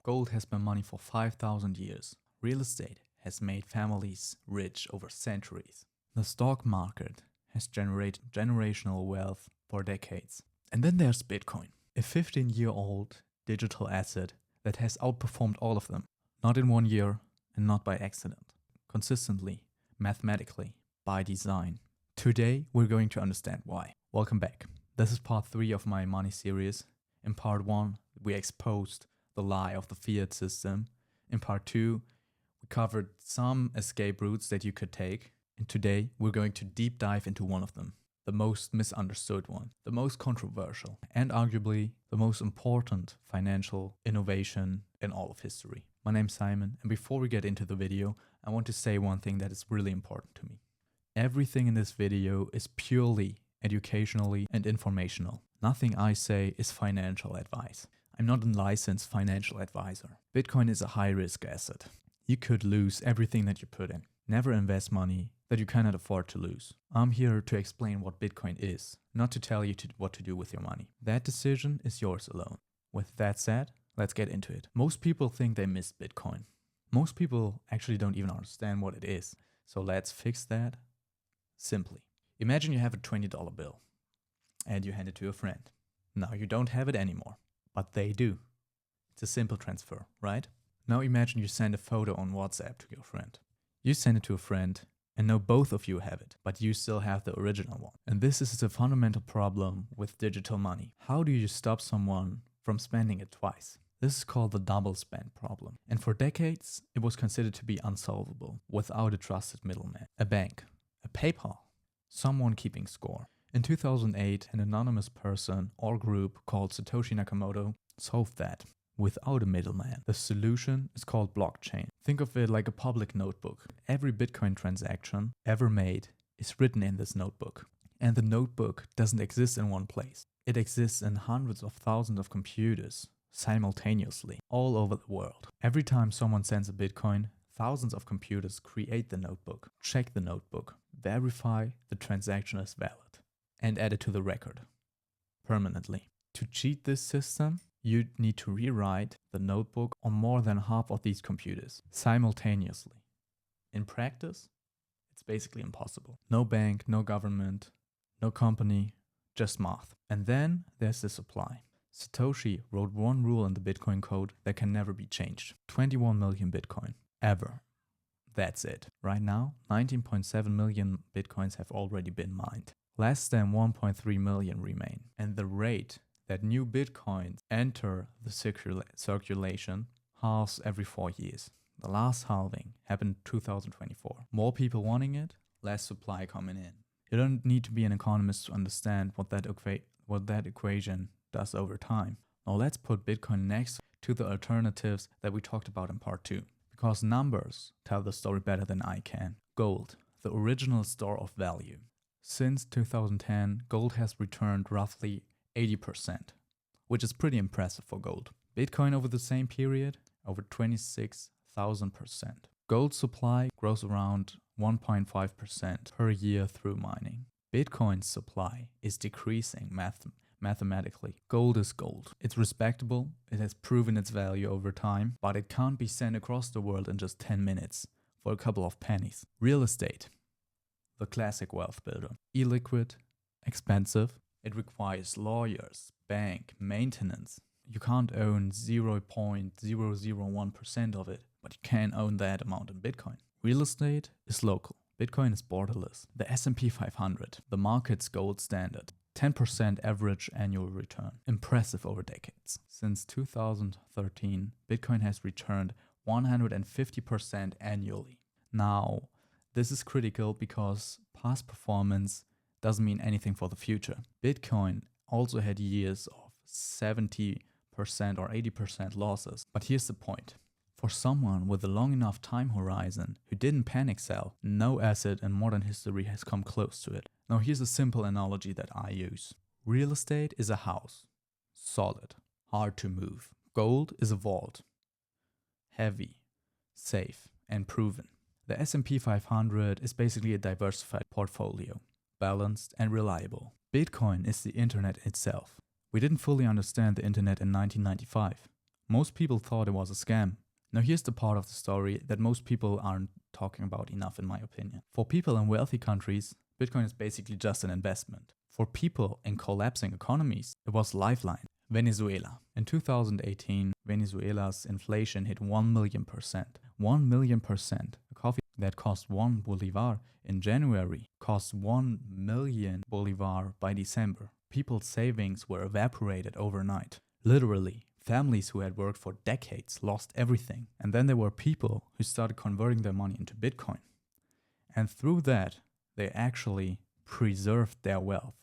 Gold has been money for 5,000 years. Real estate has made families rich over centuries. The stock market has generated generational wealth for decades. And then there's Bitcoin, a 15-year-old digital asset that has outperformed all of them. Not in one year and not by accident. Consistently, mathematically, by design. Today, we're going to understand why. Welcome back. This is part 3 of my money series. In part 1, we exposed the lie of the fiat system. In part 2, we covered some escape routes that you could take. And today, we're going to deep dive into one of them. The most misunderstood one, the most controversial, and arguably the most important financial innovation in all of history. My name's Simon, and before we get into the video, I want to say one thing that is really important to me. Everything in this video is purely educationally and informational. Nothing I say is financial advice. I'm not a licensed financial advisor. Bitcoin is a high-risk asset. You could lose everything that you put in. Never invest money that you cannot afford to lose. I'm here to explain what Bitcoin is, not to tell you what to do with your money. That decision is yours alone. With that said, let's get into it. Most people think they missed Bitcoin. Most people actually don't even understand what it is. So let's fix that simply. Imagine you have a $20 bill and you hand it to a friend. Now you don't have it anymore, but they do. It's a simple transfer, right? Now imagine you send a photo on WhatsApp to your friend. You send it to a friend and now both of you have it, but you still have the original one. And this is a fundamental problem with digital money. How do you stop someone from spending it twice? This is called the double spend problem. And for decades, it was considered to be unsolvable without a trusted middleman. A bank, a PayPal, someone keeping score. In 2008, an anonymous person or group called Satoshi Nakamoto solved that without a middleman. The solution is called blockchain. Think of it like a public notebook. Every Bitcoin transaction ever made is written in this notebook. And the notebook doesn't exist in one place. It exists in hundreds of thousands of computers simultaneously all over the world. Every time someone sends a Bitcoin, thousands of computers create the notebook, check the notebook, verify the transaction is valid, and add it to the record permanently. To cheat this system, you need to rewrite the notebook on more than half of these computers simultaneously. In practice, it's basically impossible. No bank, no government, no company, just math. And then there's the supply. Satoshi wrote one rule in the Bitcoin code that can never be changed. 21 million Bitcoin. Ever. That's it. Right now, 19.7 million Bitcoins have already been mined. Less than 1.3 million remain. And the rate that new Bitcoins enter the circulation halves every 4 years. The last halving happened in 2024. More people wanting it, less supply coming in. You don't need to be an economist to understand what that equation does over time. Now let's put Bitcoin next to the alternatives that we talked about in part 2. Because numbers tell the story better than I can. Gold, the original store of value. Since 2010, gold has returned roughly 80%, which is pretty impressive for gold. Bitcoin over the same period, over 26,000%. Gold supply grows around 1.5% per year through mining. Bitcoin's supply is decreasing mathematically. Gold is gold. It's respectable, it has proven its value over time, but it can't be sent across the world in just 10 minutes for a couple of pennies. Real estate, the classic wealth builder. Illiquid, expensive. It requires lawyers, bank, maintenance. You can't own 0.001% of it, but you can own that amount in Bitcoin. Real estate is local. Bitcoin is borderless. The S&P 500, the market's gold standard. 10% average annual return. Impressive over decades. Since 2013, Bitcoin has returned 150% annually. Now, this is critical because past performance doesn't mean anything for the future. Bitcoin also had years of 70% or 80% losses. But here's the point. For someone with a long enough time horizon who didn't panic sell, no asset in modern history has come close to it. Now here's a simple analogy that I use. Real estate is a house. Solid. Hard to move. Gold is a vault. Heavy. Safe. And proven. The S&P 500 is basically a diversified portfolio. Balanced and reliable. Bitcoin is the internet itself. We didn't fully understand the internet in 1995. Most people thought it was a scam. Now here's the part of the story that most people aren't talking about enough, in my opinion. For people in wealthy countries, Bitcoin is basically just an investment. For people in collapsing economies, it was lifeline. Venezuela. In 2018, Venezuela's inflation hit 1 million percent. 1 million percent. A coffee that cost 1 bolivar in January cost 1 million bolivar by December. People's savings were evaporated overnight. Literally, families who had worked for decades lost everything. And then there were people who started converting their money into Bitcoin. And through that, they actually preserved their wealth,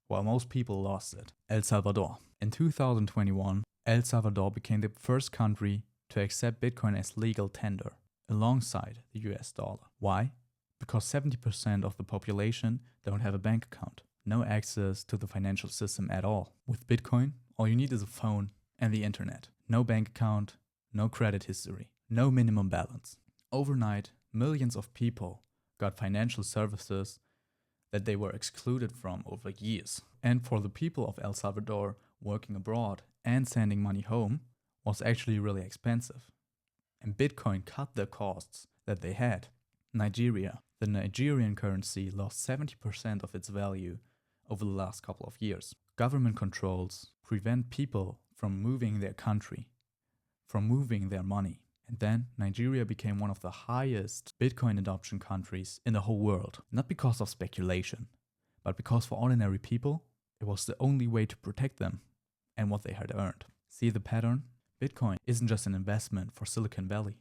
while most people lost it. El Salvador. In 2021, El Salvador became the first country to accept Bitcoin as legal tender, alongside the US dollar. Why? Because 70% of the population don't have a bank account, no access to the financial system at all. With Bitcoin, all you need is a phone and the internet. No bank account, no credit history, no minimum balance. Overnight, millions of people got financial services that they were excluded from over years. And for the people of El Salvador, working abroad and sending money home was actually really expensive. And Bitcoin cut the costs that they had. Nigeria. The Nigerian currency lost 70% of its value over the last couple of years. Government controls prevent people from moving their country, from moving their money. And then Nigeria became one of the highest Bitcoin adoption countries in the whole world. Not because of speculation, but because for ordinary people, it was the only way to protect them and what they had earned. See the pattern? Bitcoin isn't just an investment for Silicon Valley.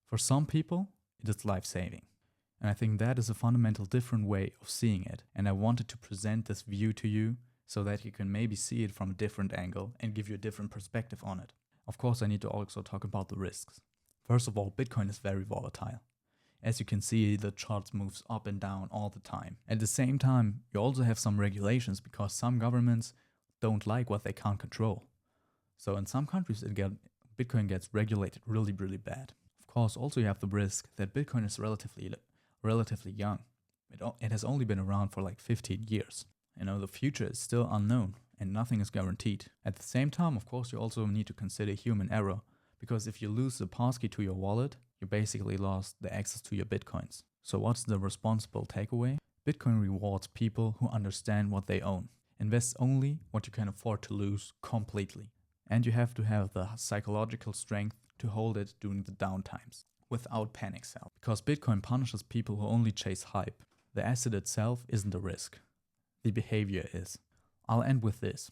For some people, it is life-saving. And I think that is a fundamental different way of seeing it. And I wanted to present this view to you so that you can maybe see it from a different angle and give you a different perspective on it. Of course, I need to also talk about the risks. First of all, Bitcoin is very volatile. As you can see, the charts moves up and down all the time. At the same time, you also have some regulations because some governments don't like what they can't control. So in some countries, Bitcoin gets regulated really, really bad. Of course, also you have the risk that Bitcoin is relatively young. It has only been around for like 15 years. The future is still unknown and nothing is guaranteed. At the same time, of course, you also need to consider human error, because if you lose the passkey to your wallet, you basically lost the access to your Bitcoins. So what's the responsible takeaway? Bitcoin rewards people who understand what they own. Invest only what you can afford to lose completely. And you have to have the psychological strength to hold it during the downtimes without panic sell. Because Bitcoin punishes people who only chase hype. The asset itself isn't a risk. The behavior is. I'll end with this.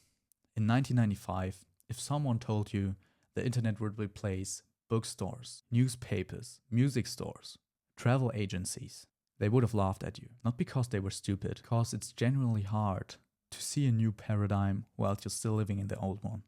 In 1995, if someone told you the internet would replace bookstores, newspapers, music stores, travel agencies, they would have laughed at you. Not because they were stupid, because it's genuinely hard to see a new paradigm while you're still living in the old one.